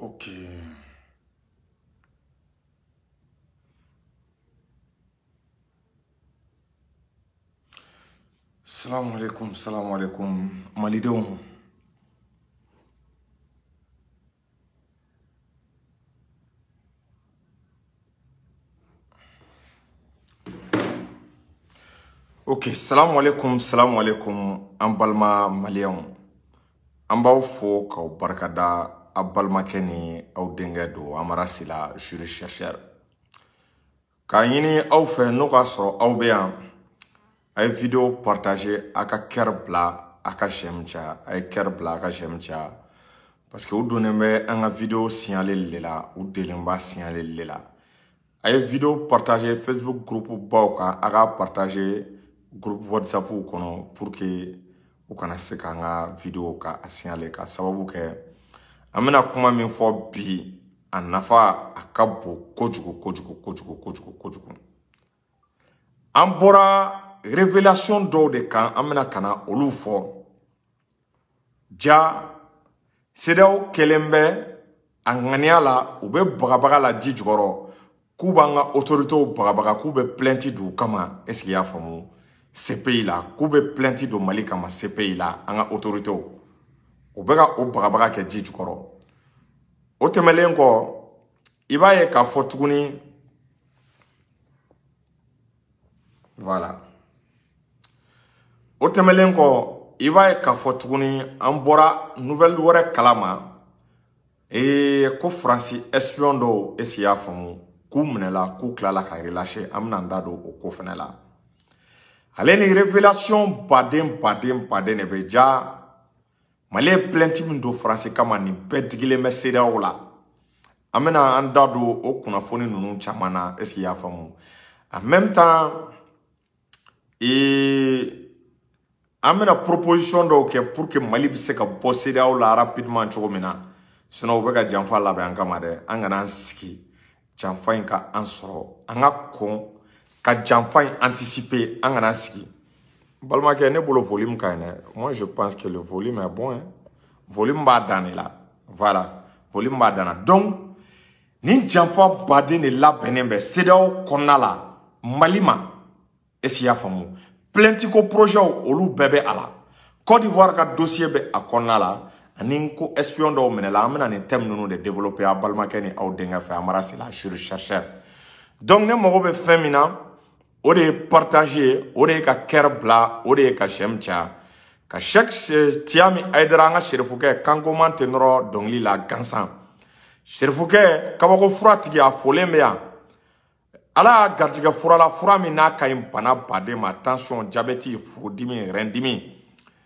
Ok. Salam alaikum, Malidon. Ok, salam alaikum, Ambalma Malion. Ambao fo ka barkada Abalma Kenny au dengedo amarasila jury chercheur. Ka yini au fe no ka so au beyan ay vidéo partager aka kerbla aka shemcha ay kerbla aka shemcha parce que ou donne un vidéo signaler lela ou delemba signaler lela ay vidéo partager Facebook groupe bawka aka partager groupe WhatsApp ou kono pour que ou kana se ka nga vidéo ka signaler ka sababu ke amena kuma min fo bi anafa akabo kojugu ambora révélation do de kan amena kana olu fo ja sedao kelembe anganiala ube bagabaga la jijgoro kubanga autorité bagabaga kube plainte du kama est-ce qu'il y a famu CPI la kube plainte do Mali kama CPI la anga autorité ubega o bagabaga ke jijgoro o temelenko ibaye ka fotuguni voilà o temelenko ibaye ka fotuguni ambora nouvelle wore kalama ko France espion do esia famu ku menela ku klala ka relâcher amna ndado o ko fenela aleni révélation badem ne beja Malé plainte do France kama ni bedigile meseda ola amena andado o kunafoni nunu chamana esi ya famu en même temps amena proposition do ke pour que Mali bise ka posséder ola rapidement chomena sinon obeka janfa la be angama de angana ski janfa inka ansoro anga kon ka janfa anticiper angana ski Balma ke ne bolo volume kane. Moi je pense que le volume est bon hein. Volume ba dane là. Voilà, volume ba dana. Donc ni janfa badene la benembe sedao konala malima esia famu. Plenty ko projet olu bebe ala. Côte d'Ivoire ka dossier be akonala ani ko espion do menela amena ni thème nunu de développer a Balma ke ni au denga fa amara c'est la chercheur. Donc ne mo be femina o de partager o de ka kerbla o de ka shemcha ka chaque tiami aidera nga sherifuke kangoman tenro dongli la gansan sherifuke kabako furatigi a folembe ya ala gardiga furala furami na kayim bana bade ma tension diabète furudimi rendimi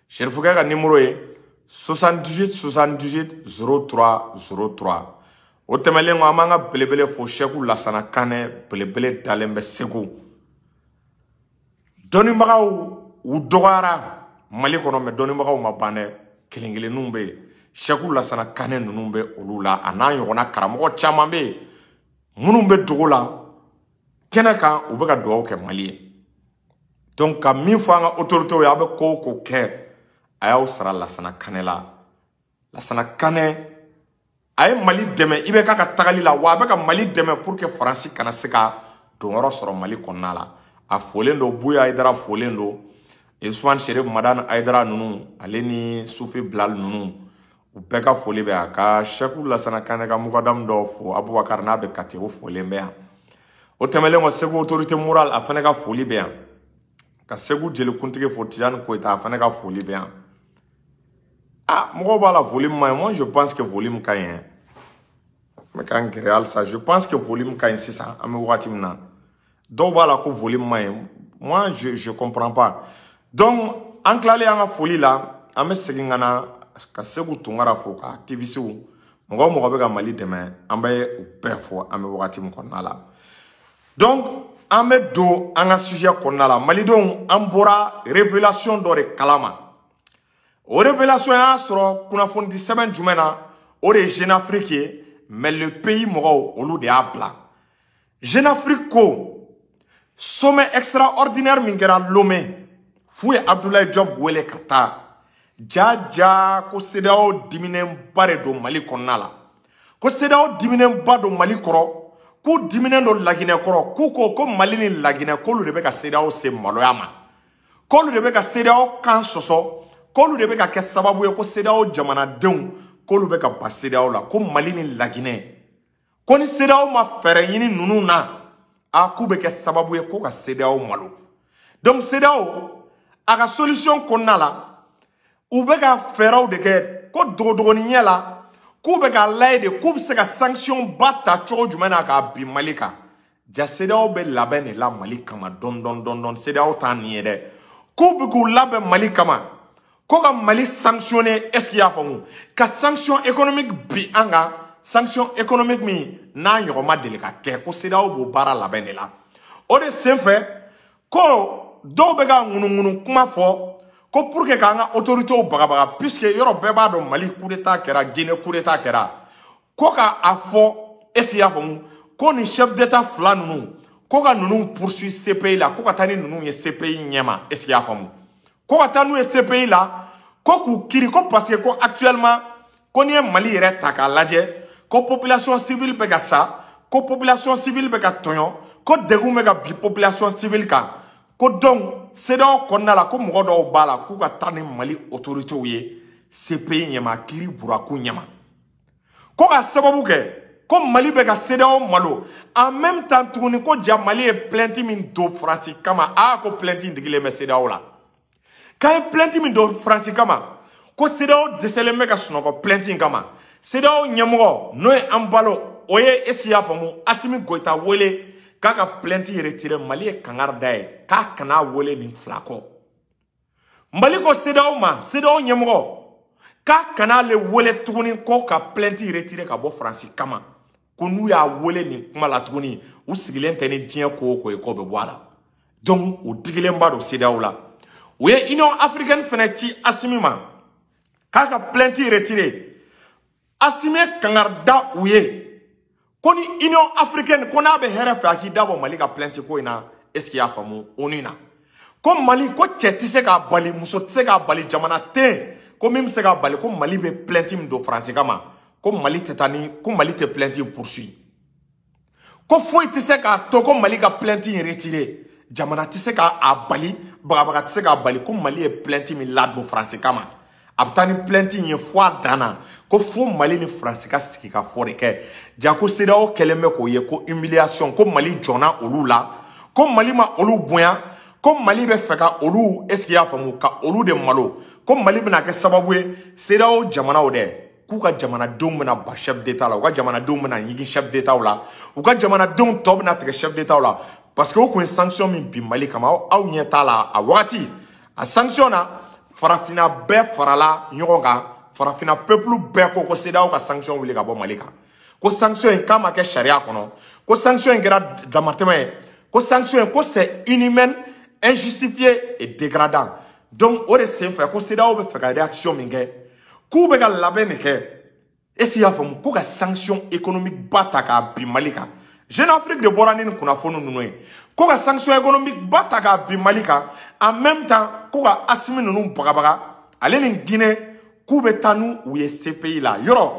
sherifuke ka numéro est 78 03 o temelengo amanga belebele fo sheku lasana kane belebele dalembe segu Doni magaw u dogara Mali kono me doni magaw mabane kelengele numbe Sheku Lassana Kane numbe olula ana yona karamo chamambe munumbe dogola kenaka ubeka do ke Mali donc ka mi fanga autorité ya be ko ke ayaw sara Lassana Kane Lassana Kane ay Mali deme ibe ka tagali la wa be ka Mali deme pour que France kana seka dongoro soro Mali konala a folendo buya aidara folendo Ousmane Chérif Madane aidara nunu aleni Soufi Blal nunu ubeka foli be aka Sheku Lassana Kane ka mugadam do fo Aboubacar na be kati o folembe ya o temele ngo segu autorité morale afane ka foli be ya ka segu jeli kuntige fo Tidiane Koita afane ka foli be ya mo ba la volume moi je pense que volume kayen mais quand réel ça je pense que volume kayen c'est ça ame watimna donc voilà que volume moi je comprends pas donc en clair en folie là ame segingana ka segu tungara fo ka activiste mo be ka Mali demain ambaye ou perfo ame wakati mkonna la donc ame do anga sujet konna la Mali don ambora révélation do de kalama o révélation ya soro kuna fondi 7 jumena o de Jeune Afrique mais le pays mo olu de abla Jeune Afrique ko sommet extraordinaire mingera Lomé Fouye Abdoulaye Diop wele kata jaja ko sedao diminen bare do Mali konnala ko CEDEAO diminen ba do Mali kɔrɔ k'u diminen do Laginɛ kɔrɔ k'u ko Mali ni Laginɛ k'olu de bɛ ka CEDEAO se maloya ma k'olu de bɛ ka CEDEAO kan sɔsɔ k'olu de bɛ ka kɛ sababu ye ko CEDEAO jamanadenw k'olu bɛ ka ba CEDEAO la ko Mali ni Laginɛ ko ni CEDEAO ma fɛɛrɛ ɲini ninnu na k'u bɛ kɛ sababu ye ko ka CEDEAO malo donc CEDEAO a ka solution kɔnɔna la u bɛ ka fɛɛrɛw de kɛ ko dogodogoni ɲɛ la k'u bɛ ka layɛ de k'u bɛ se ka sanction ba ta cogo jumɛn na k'a bin Mali kan ja CEDEAO bɛ labɛn de la Mali kama dɔn CEDEAO t'a nin ye dɛ k'u bɛ k'u labɛn Mali kama ko ka Mali sanctionner est-ce qu'il y a faamu ka sanction économique bi an kan sanction économique min n'a ɲɔgɔn ma deli ka kɛ ko CEDEAO b'o baara labɛn de la o de senfɛ ko dɔw bɛ ka ŋunuŋunu kuma fɔ ko pour que k'an ka autorités bagabaga puisque yɔrɔ bɛɛ b'a dɔn Mali coup d'état kɛra Guinée coup d'état kɛra ko k'a fɔ est-ce qu'il y a faamu ko ni chef d'état fila ninnu ko ka ninnu poursuivre CPI la ko ka taa ni ninnu ye CPI ɲɛma est-ce qu'il y a faamu ko ka taa n'u ye CPI la ko k'u kiri ko parce que ko actuellement ko n'i ye Mali yɛrɛ ta k'a lajɛ ko population civile bɛ ka sa ko population civile bɛ ka tɔɲɔ ko degun bɛ ka bin population civile kan ko donc CEDEAO kɔnɔna la ko mɔgɔ dɔw b'a la k'u ka taa ni Mali autorités ye CPI ɲɛma kiri buraku ɲɛma ko ka sababu kɛ ko Mali bɛ ka CEDEAO malo en même temps tuguni ko ja Mali ye plainte min don France kama ko plainte in digilen bɛ CEDEAO la k'an ye plainte min don France kama ko CEDEAO dɛsɛlen bɛ ka sunɔgɔ plainte in kama CEDEAO ɲɛmɔgɔ n'o ye an balo o ye est-ce qu'il y a faamu Assimi Goïta wele k'a ka plainte retiré Mali ye kangari da ye k'a kana wele nin fila kɔ Mali ko CEDEAO ma CEDEAO ɲɛmɔgɔ k'a kana ale wele tuguni ko ka plainte retiré ka bɔ France kama ko n'u y'a wele nin kuma la tuguni u sigilen tɛ ni diɲɛ ko o ko ye k'o bɛ bɔ a la donc u digilen ba don CEDEAO la u ye Union africaine fɛnɛ ci Assimi ma k'a ka plainte retiré Assimi kangari da u ye ko ni Union africaine ko n'a bɛ hɛrɛ fɛ a k'i dabɔ Mali ka plainte ko in na est-ce qu'il y a faamu ONU na ko Mali ko cɛ tɛ se k'a bali muso tɛ se k'a bali jamana tɛ ko min bɛ se k'a bali ko Mali bɛ plainte min don France kama ko Mali tɛ taa ni ko Mali tɛ plainte in poursuivre ko foyi tɛ se k'a to ko Mali ka plainte in retiré jamana tɛ se k'a bali bagabaga tɛ se k'a bali ko Mali ye plainte min ladon France kama a bɛ taa ni plainte in ye fo a danna ko fo Mali ni France ka sigi ka fɔ de kɛ ja ko CEDEAO kɛlen bɛ k'o ye ko humiliation ko Mali jɔnna olu la ko Mali ma olu bonya ko Mali bɛ fɛ ka olu est-ce qu'il y a faamu ka olu de malo ko Mali bɛna kɛ sababu ye CEDEAO jamanaw dɛ k'u ka jamanadenw bɛna ba chef d'état la u ka jamanadenw bɛna ɲigi chef d'état la u ka jamanadenw tɔ bɛna tigɛ chef d'état la parce que o kun ye sanction min bin Mali kama aw ɲɛ t'a la a wagati a sanction na farafina bɛɛ farala ɲɔgɔn kan farafina peuple bɛɛ ko CEDEAO ka sanction wuli ka bɔ Mali kan ko sanction in k'a ma kɛ sariya kɔnɔ ko sanction in kɛra damatɛmɛ ye ko sanction in ko c'est inhumaine injustifié et dégradant donc o de senfɛ ko CEDEAO bɛ fɛ ka réaction min kɛ k'u bɛ ka labɛn de kɛ est-ce qu'il y a faamu ko ka sanction économique ba ta k'a bin Mali kan Jeune Afrique de bɔra ni kunnafoni ninnu ye ko ka sanction économique ba ta k'a bin Mali kan en même temps ko ka Assimi ninnu bagabaga ale ni Guinée k'u bɛ taa n'u ye CPI la yɔrɔ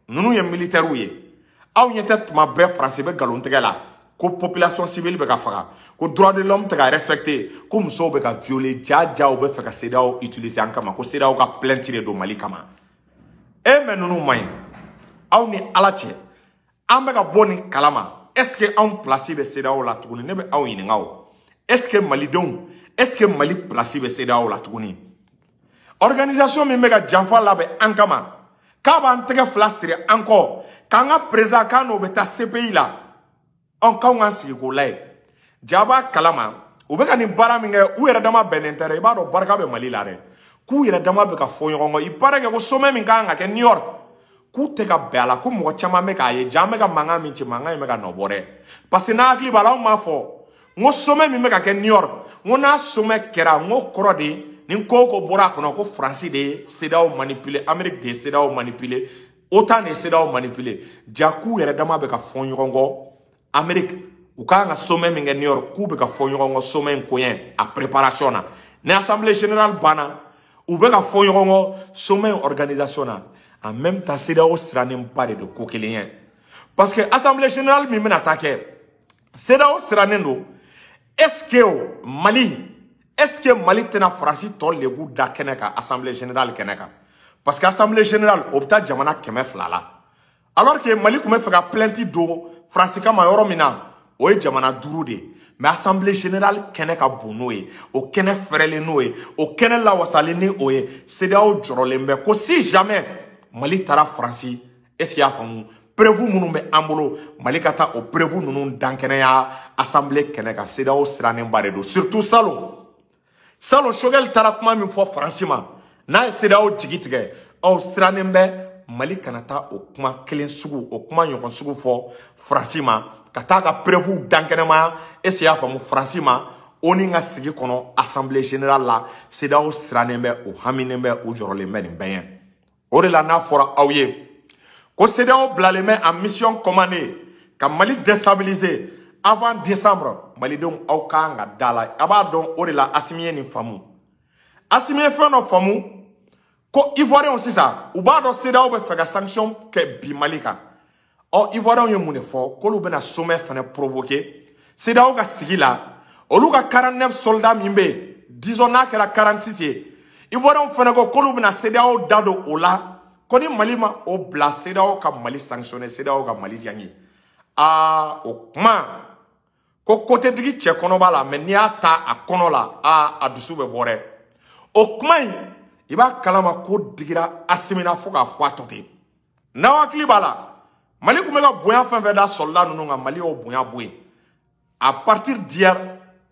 ninnu ye militaires ye aw ɲɛ tɛ tuma bɛɛ France bɛ nkalon tigɛ la ko population civile bɛ ka faga ko droit de l'homme tɛ ka respecter ko musow bɛ ka violer ja u bɛ fɛ ka CEDEAO utiliser an kama ko CEDEAO ka plainte de don Mali kama mais ninnu man ɲi aw ni Ala cɛ an bɛ ka bɔ nin kalama est-ce que anw place bɛ CEDEAO la tuguni ne bɛ aw ɲininka o est-ce que malidenw est-ce que Mali place bɛ CEDEAO la tuguni organisation min bɛ ka janfa labɛn an kama k'a b'an tɛgɛ fila siri an kɔ k'an ka président k'an n'o bɛ taa CPI la k'anw k'an sigi k'o layɛ jaba kalama u bɛ ka nin baara min kɛ u yɛrɛ dama bɛnnen tɛ dɛ i b'a dɔn barika bɛ Mali la dɛ k'u yɛrɛ dama bɛ ka fɔ ɲɔgɔn kɔ i baara kɛ ko sommet min kan ka kɛ New York k'u tɛ ka bɛn a la ko mɔgɔ caman bɛ k'a ye ja an bɛ ka mankan min ci mankan in bɛ ka nɔ bɔ dɛ parce que n'a hakili b'a la anw m'a fɔ n ko sommet min bɛ ka kɛ New York n ko n'a sommet kɛra n ko kɔrɔ de ni ko o ko bɔra a kɔnɔ ko France de ye CEDEAO manipuler Amérique de ye CEDEAO manipuler OTAN de ye CEDEAO manipuler ja k'u yɛrɛ dama bɛ ka fɔ ɲɔgɔn kɔ Amérique u kan ka sommet min kɛ New York k'u bɛ ka fɔ ɲɔgɔn kɔ sommet in koɲɛ a préparation na ni assemblée générale banna u bɛ ka fɔ ɲɔgɔn kɔ sommet organisation na en même temps CEDEAO siranen ba de ko kelen ye parce que assemblée générale min bena ta kɛ CEDEAO siranen do est-ce que Mali tena France tol legu da kɛnɛ ka assemblée générale kɛnɛ kan parce que assemblée générale o bita jamana 200 la alors que Mali kun bɛ fɛ ka plainte do France kama yɔrɔ min na o ye jamana 5 de mais assemblée générale kɛnɛ ka bon n'o ye o kɛnɛ fɛrɛlen n'o ye o kɛnɛ lawasalen ni o ye CEDEAO jɔrɔlen bɛ ko si jamais Mali taara France est-ce qu'il y a faamu prévu minnu bɛ an bolo Mali ka taa o prévu ninnu dankɛnɛya assemblée kɛnɛ kan CEDEAO sirannen ba de do surtout Salon Choguel taara kuma min fɔ France ma n'a ye CEDEAO jigi tigɛ aw sirannen bɛ Mali kana taa o kuma kelen sugu o kuma ɲɔgɔn sugu fɔ France ma ka taa ka prévu dankɛnɛmaya est-ce qu'il y a faamu France ma o ni ka sigi kɔnɔ assemblée générale la CEDEAO sirannen bɛ o haminen bɛ o jɔrɔlen bɛ nin bɛɛ ye o de la n'a fɔra aw ye ko CEDEAO bilalen bɛ en mission commandée ka Mali déstabiliser avant décembre malidenw aw kan ka da la a b'a dɔn o de la Assimi ye nin faamu Assimi ye fɛn dɔ faamu ko Ivoiriens sisan u b'a dɔn CEDEAO bɛ fɛ ka sanction kɛ bi Mali kan Ivoiriens ye mun de fɔ k'olu bɛna sommet fana provoquer CEDEAO ka sigi la olu ka 49 soldats min bɛ yen disons n'a kɛra 46 ye Ivoiriens fana ko k'olu bɛna CEDEAO da don o la ko ni Mali ma o bila CEDEAO ka Mali sanctionner CEDEAO ka Mali jangi o kuma ko côté digi cɛ kɔnɔ b'a la mais n'i y'a ta a kɔnɔ la a dusu bɛ bɔ dɛ o kuma in i b'a kalama ko digira Assimi na fo k'a fɔ a to ten n'aw hakili b'a la Mali kun bɛ ka bonya fɛn fɛn da soldat ninnu kan Mali y'o bonya bɔ yen à partir d'hier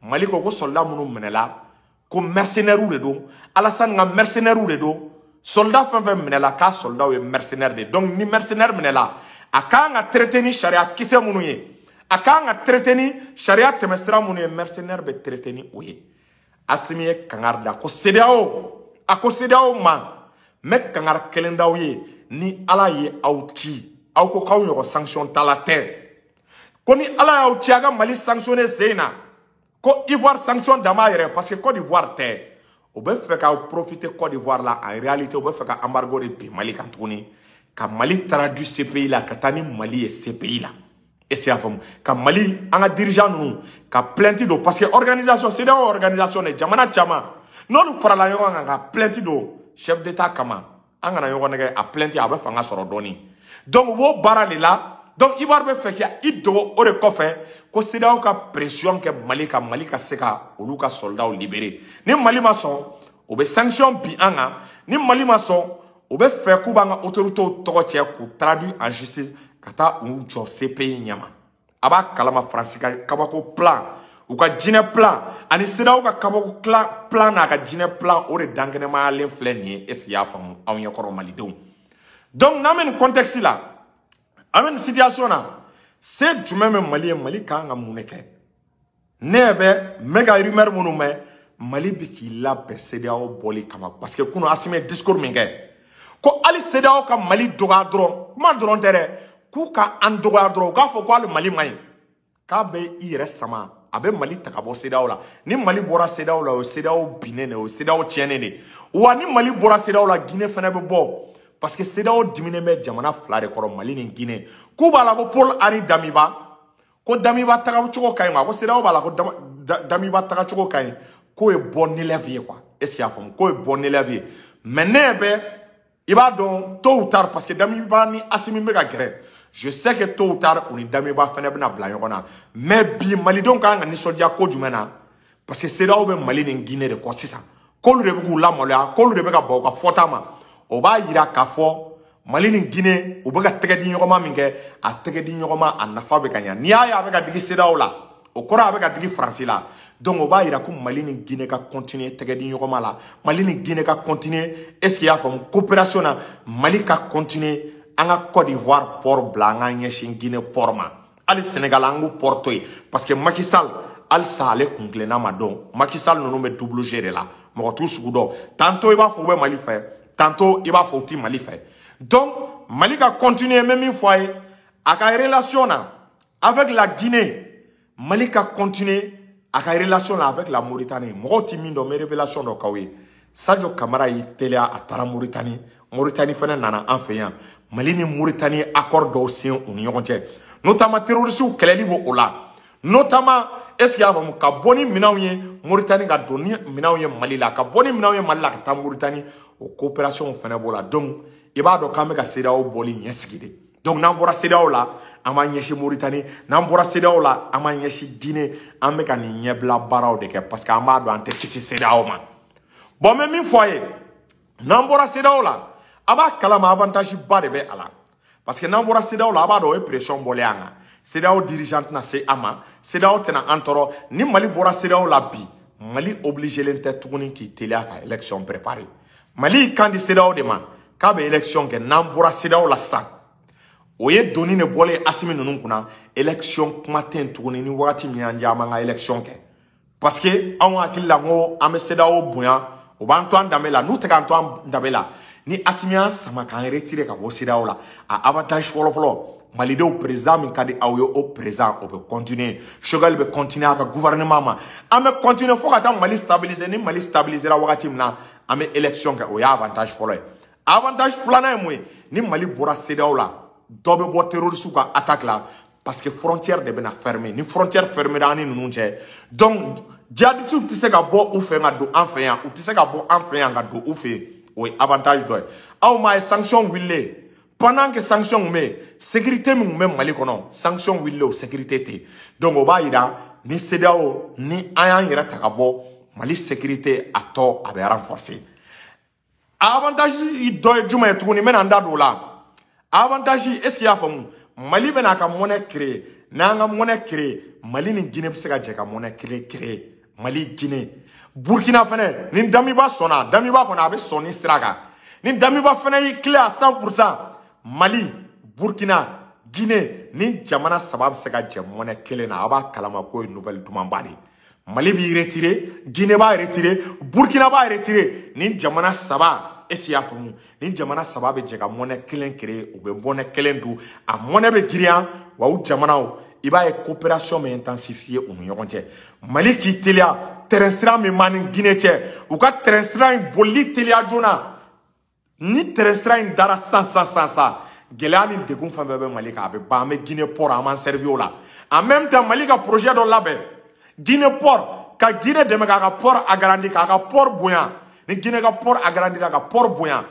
Mali ko soldat minnu minɛla ko mercenaires de don Alassane ka mercenaires de don soldat fɛn fɛn minɛla k'a soldat ye mercenaires de donc ni mercenaire minɛla a kan ka traiter ni charia kisɛ minnu ye a kan ka traiter ni charia tɛmɛsira minnu ye mercenaire bɛ traiter ni o ye Assimi ye kangari da ko CEDEAO ma n bɛ kangari kelen d'aw ye ni Ala ye aw ci aw ko k'aw ɲɔgɔn sanction tala tɛ ko ni Ala y'aw ci a ka Mali sanctionner sen na ko Ivoire sanction dama yɛrɛ parce que Côte d'Ivoire tɛ o bɛ fɛ ka profiter Côte d'Ivoire la en réalité o bɛ fɛ ka embargo de bin Mali kan tuguni ka Mali traduit CPI la ka taa ni Mali ye CPI la est-ce qu'il y a faamu ka Mali an ka dirigeant ninnu ka plainte do parce que organisation CEDEAO organisation de jamana caman n'olu farala ɲɔgɔn kan ka plainte do chef d'état kama an kana ɲɔgɔn nɛgɛ a plainte a bɛ fanga sɔrɔ dɔɔni donc u b'o baara de la donc Ivoire bɛ fɛ k'i dogo o de kɔfɛ ko CEDEAO ka pression kɛ Mali ka Mali ka se ka olu ka soldats libérer ni Mali ma sɔn o bɛ sanction bi an kan ni Mali ma sɔn o bɛ fɛ k'u b'an ka autorités tɔgɔ cɛ k'u traduit en justice ka taa u jɔ CPI ɲɛma a b'a kalama France ka kabako plan u ka jinɛ plan ani CEDEAO ka kabako plan n'a ka jinɛ plan o de dankɛnɛmayalen filɛ nin ye est-ce qu'il y'a faamu aw ɲɛkɔrɔ malidenw donc n'an bɛ nin contexte la an bɛ nin situation na se jumɛn bɛ Mali ye Mali kan ka mun de kɛ ne bɛ n bɛ ka rumeur minnu mɛn Mali bɛ k'i labɛn CEDEAO bɔli kama parce que kunun Assimi ye discours min kɛ ko hali CEDEAO ka Mali dɔgɔya dɔrɔn kuma dɔrɔn tɛ dɛ k'u ka an dɔgɔya dɔrɔn u k'a fɔ ko hali Mali man ɲi k'a bɛ i yɛrɛ sama a bɛ Mali ta ka bɔ CEDEAO la ni Mali bɔra CEDEAO la o ye CEDEAO binnen de o ye CEDEAO tiɲɛnen de wa ni Mali bɔra CEDEAO la Guinée fana bɛ bɔ parce que CEDEAO diminen bɛ jamana 2 de kɔrɔ Mali ni Guinée k'u b'a la ko Paul Henri Damiba ko Damiba tagacogo ka ɲi ma ko CEDEAO b'a la ko Damiba tagacogo ka ɲi k'o ye bon élève ye quoi est-ce qu'il y a faamu k'o ye bon élève ye mais ne bɛ i b'a dɔn tôt ou tard parce que Damiba ni Assimi bɛ ka gɛrɛ je sais que tôt ou tard u ni Damiba fana bɛna bila ɲɔgɔn na mais bi malidenw kan ka nisɔndiya ko jumɛn na parce que CEDEAO bɛ Mali ni Guinée de kɔ sisan k'olu de bɛ k'u lamaloya k'olu de bɛ ka ban u ka fɔta ma o b'a yira k'a fɔ Mali ni Guinée u bɛ ka tɛgɛ di ɲɔgɔn ma min kɛ a tɛgɛ di ɲɔgɔn ma a nafa bɛ ka ɲa n'i y'a ye a bɛ ka digi CEDEAO la o kɔrɔ a bɛ ka digi France la donc o b'a yira ko Mali ni Guinée ka continuer tɛgɛ di ɲɔgɔn ma la Mali ni Guinée ka continuer est-ce qu'il y a faamu coopération na Mali ka continuer an ka Côte d'Ivoire port bila an ka ɲɛsin Guinée port ma hali Sénégal an k'u port to yen parce que Macky Sall halisa ale kun tilenna ma dɔn Macky Sall ninnu bɛ double G de la mɔgɔ t'u sugu dɔn tantôt i b'a fɔ u bɛ Mali fɛ tantôt i b'a fɔ u ti Mali fɛ donc Mali ka continuer même min fɔ a ye a ka relation na avec la Guinée Mali ka continuer a ka relation na avec la Mauritanie mɔgɔw ti min dɔn n bɛ révélation dɔ k'aw ye Sadio Camara y'i teliya a taara Mauritanie Mauritanie fana nana an fɛ yan Mali ni Mauritanie accord dɔw signé u ni ɲɔgɔn cɛ notamment terroristes kɛlɛli b'o o la notamment est-ce qu'il y a faamu ka bɔ ni minanw ye Mauritanie ka don ni minanw ye Mali la ka bɔ ni minanw ye Mali la ka taa Mauritanie o coopération fana b'o la donc i b'a dɔn k'an bɛ ka CEDEAO bɔli ɲɛsigi de donc n'an bɔra CEDEAO la an b'an ɲɛsin Mauritanie n'an bɔra CEDEAO la an b'an ɲɛsin Guinée an bɛ ka nin ɲɛbila baaraw de kɛ parce que an b'a dɔn an tɛ kisi CEDEAO ma bon mais min fɔ a ye n'an bɔra CEDEAO la a b'a kalama avantage ba de bɛ a la parce que n'an bɔra CEDEAO la a b'a dɔn o ye pression bɔlen an kan CEDEAO dirigeant tɛna se an ma CEDEAO tɛna an tɔɔrɔ ni Mali bɔra CEDEAO la bi Mali obligelen tɛ tuguni k'i teliya ka élection préparer Mali kan di CEDEAO de ma k'a bɛ élection kɛ n'an bɔra CEDEAO la sisan o ye doni de bɔlen Assimi ninnu kunna élection kuma tɛ yen tuguni ni wagati min y'an diya an b'an ka élection kɛ parce que anw hakili la ko an bɛ CEDEAO bonya o b'an to an danbe la n'u tɛ k'an to an danbe la ni Assimi y'an sama k'an retirer ka bɔ CEDEAO la a avantage fɔlɔ-fɔlɔ Malidenw président min ka di aw ye o président o bɛ continuer Choguel bɛ continuer a ka gouvernement ma an bɛ continuer fo ka taa Mali stabiliser ni Mali stabilisera wagati min na an bɛ élection kɛ o y'a avantage fɔlɔ ye avantage filanan ye mun ye ni Mali bɔra CEDEAO la dɔ bɛ bɔ terroristes ka attaque la parce que frontière de bɛna fermer ni frontière fermer ani ninnu cɛ donc djihadistes tɛ se ka bɔ u fɛ ka don an fɛ yan u tɛ se ka bɔ an fɛ yan ka don u fɛ yen o ye avantage dɔ ye aw ma ye sanction wililen pendant que sanction tun bɛ yen sécurité min tun bɛ Mali kɔnɔ sanction wililen o sécurité tɛ donc o b'a yira ni CEDEAO ni an y'an yɛrɛ ta ka bɔ Mali sécurité a tɔ a bɛ renforcer avantage dɔ ye jumɛn ye tuguni n bɛna n da don o la avantage est-ce qu'il y a faamu Mali bɛna a ka monnaie créer n'an ka monnaie créer Mali ni Guinée bɛ se ka jɛ ka monnaie créer Mali Guinée Burkina fana ni Damiba sɔnna Damiba kɔni a bɛ sɔn ni sira kan ni Damiba fana y'i clé à 100% Mali Burkina Guinée ni jamana saba bɛ se ka jɛ monnaie kelen na a b'a kalama k'o ye nouvelle dumanba de Mali b'i retirer Guinée b'a retirer Burkina b'a retirer ni jamana saba est-ce qu'il y a faamu ni jamana saba bɛ jɛ ka monnaie kelen créer u bɛ monnaie kelen dun a monnaie bɛ girinya wa u jamanaw i b'a ye coopération bɛ intensifier u ni ɲɔgɔn cɛ Mali k'i teliya terrain sira min b'an ni Guinée cɛ u ka terrain sira in bolili teliya joona ni terrain sira in dara sisan gɛlɛya ni degun fɛn fɛn bɛ Mali kan a bɛ ban an bɛ Guinée port an b'an servir o la en même temps Mali ka projet dɔ labɛn Guinée port ka Guinée dɛmɛ k'a ka port agrandir k'a ka port bonya ni Guinée ka port agrandir k'a ka port bonya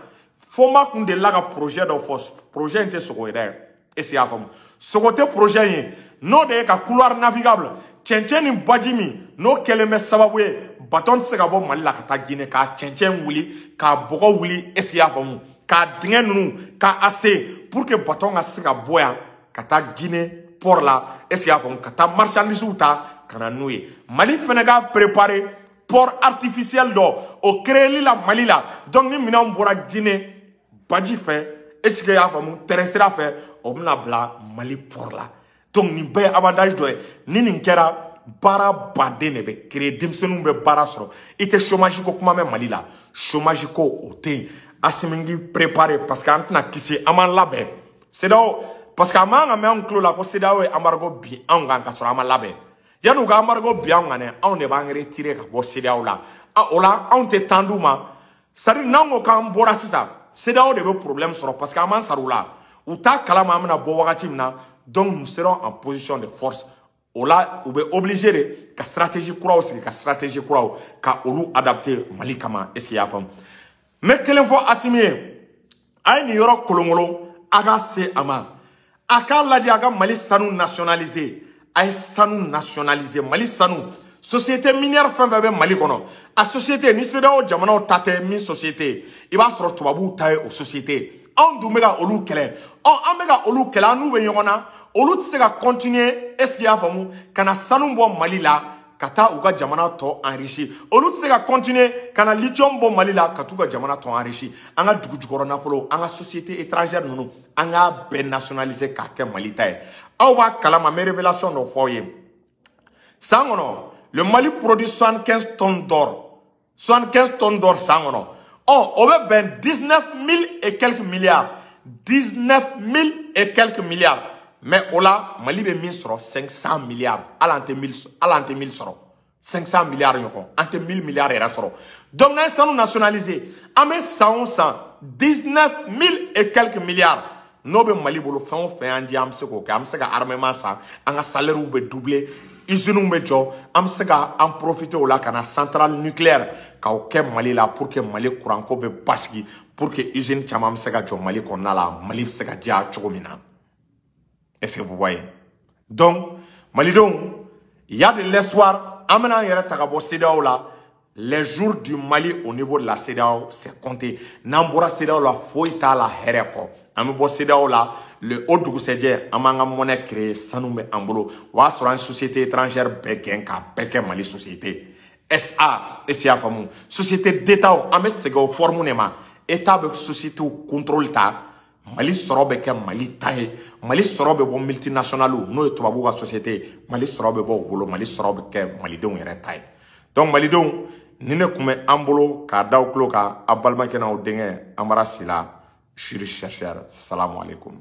Foma kun delila ka projet dɔ fɔ projet in tɛ sogo ye dɛ est-ce que y'a faamu sogo tɛ projet in ye n'o de ye ka couloir navigable cɛncɛn ni baji min n'o kɛlen bɛ sababu ye bateau tɛ se ka bɔ Mali la ka taa Guinée k'a cɛncɛn wuli k'a bɔgɔ wuli est-ce que y'a faamu k'a dingɛ ninnu k'a ase pour que bateau ka se ka bɔ yan ka taa Guinée port la est-ce que y'a faamu ka taa marchandises ta ka na n'o ye Mali fɛnɛ ka préparer port artificiel dɔ o créeli la Mali la donc ni minɛnw bɔra Guinée baji fɛ est-ce que y'a faamu terrain sira fɛ o bɛna bila Mali port la donc nin bɛɛ ye avantage dɔ ye ni nin kɛra baara baden de bɛ créer denmisɛnninw bɛ baara sɔrɔ i tɛ chômage ko kuma mɛn Mali la chômage ko o tɛ yen Assimi k'i préparer parce que an tɛna kisi an b'an labɛn CEDEAO parce que a man kan ka mɛn anw tulo la ko CEDEAO ye embargo bin anw kan ka sɔrɔ an ma labɛn yanni u ka embargo bin anw kan dɛ anw de b'an retirer ka bɔ CEDEAO la o la anw tɛ temps d'u ma c'est-à-dire n'anw ko k'an bɔra sisan CEDEAO de bɛ problème sɔrɔ parce que an b'an sara u la u t'a kalama an bɛna bɔ wagati min na donc nous serons en position de force o la u bɛ obligé de ka stratégie kuraw sigi ka stratégie kuraw ka olu adapter Mali kama est-ce que y'a faamu n bɛ kelen fɔ Assimi ye a ye nin yɔrɔ kolonkolon a ka se a ma a k'a lajɛ a ka Mali sanu nationaliser a ye sanu nationaliser Mali sanu société minière fɛn fɛn bɛ Mali kɔnɔ a société ni CEDEAO jamanaw ta tɛ min société i b'a sɔrɔ tubabuw ta ye o société anw dun bɛ ka olu kɛlɛ an bɛ ka olu kɛlɛ an n'u bɛ ɲɔgɔn na olu tɛ se ka continuer est-ce que y'a faamu ka na sanu bɔ Mali la ka taa u ka jamana tɔ enrichir olu tɛ se ka continuer ka na lithium bɔ Mali la ka t'u ka jamana tɔ enrichir an ka dugu jukɔrɔ nafolo an ka société étrangère ninnu an k'a bɛɛ nationaliser k'a kɛ Mali ta ye aw b'a kalama n bɛ révélation dɔ fɔ aw ye san kɔnɔ le Mali produit 75 tonnes d'or 75 tonnes d'or san kɔnɔ on va ben 19 000 et quelques milliards 19 000 et quelques milliards mais au là Mali be min soro 500 milliards alante 1000 soro 500 milliards ɲɔgɔn an tɛ 1000 milliards yɛrɛ sɔrɔ donc n'an ye sanu nationaliser an bɛ san o san 19 000 et quelques milliards n'o bɛ Mali bolo fɛn o fɛn y'an di an bɛ se k'o kɛ an bɛ se ka armement san an ka salaires bɛ doubler usines bɛ jɔ an bɛ se ka an profiter o la ka na centrale nucléaire k'aw kɛ Mali la pour que Mali courant ko bɛ basigi pour que usine caman bɛ se ka jɔ Mali kɔnɔna la Mali bɛ se ka diya cogo min na est-ce que vous voyez donc Malidenw il y a de l'espoir an bɛna an yɛrɛ ta ka bɔ CEDEAO la les jours du Mali au niveau de la CEDEAO c'est compté n'an bɔra CEDEAO la foyi t'a la hɛrɛ kɔ an bɛ bɔ CEDEAO la le o dugusɛjɛ an b'an ka monnaie créer sanu bɛ an bolo o y'a sɔrɔ an société étrangère bɛɛ gɛn k'a bɛɛ kɛ Mali société SA est-ce y'a faamu société d'État an bɛ segin o forme de ma État bɛ société contrôle ta Mali sɔrɔ bɛ kɛ Mali ta ye Mali sɔrɔ bɛ bɔ multinationaux n'o ye tubabuw ka société Mali sɔrɔ bɛ bɔ o bolo Mali sɔrɔ bɛ kɛ Malidenw yɛrɛ ta ye donc Malidenw ni ne tun bɛ an bolo k'a da o tulo kan a balimakɛ n'aw denkɛ Amara Sila jury chercheur salamu alaikum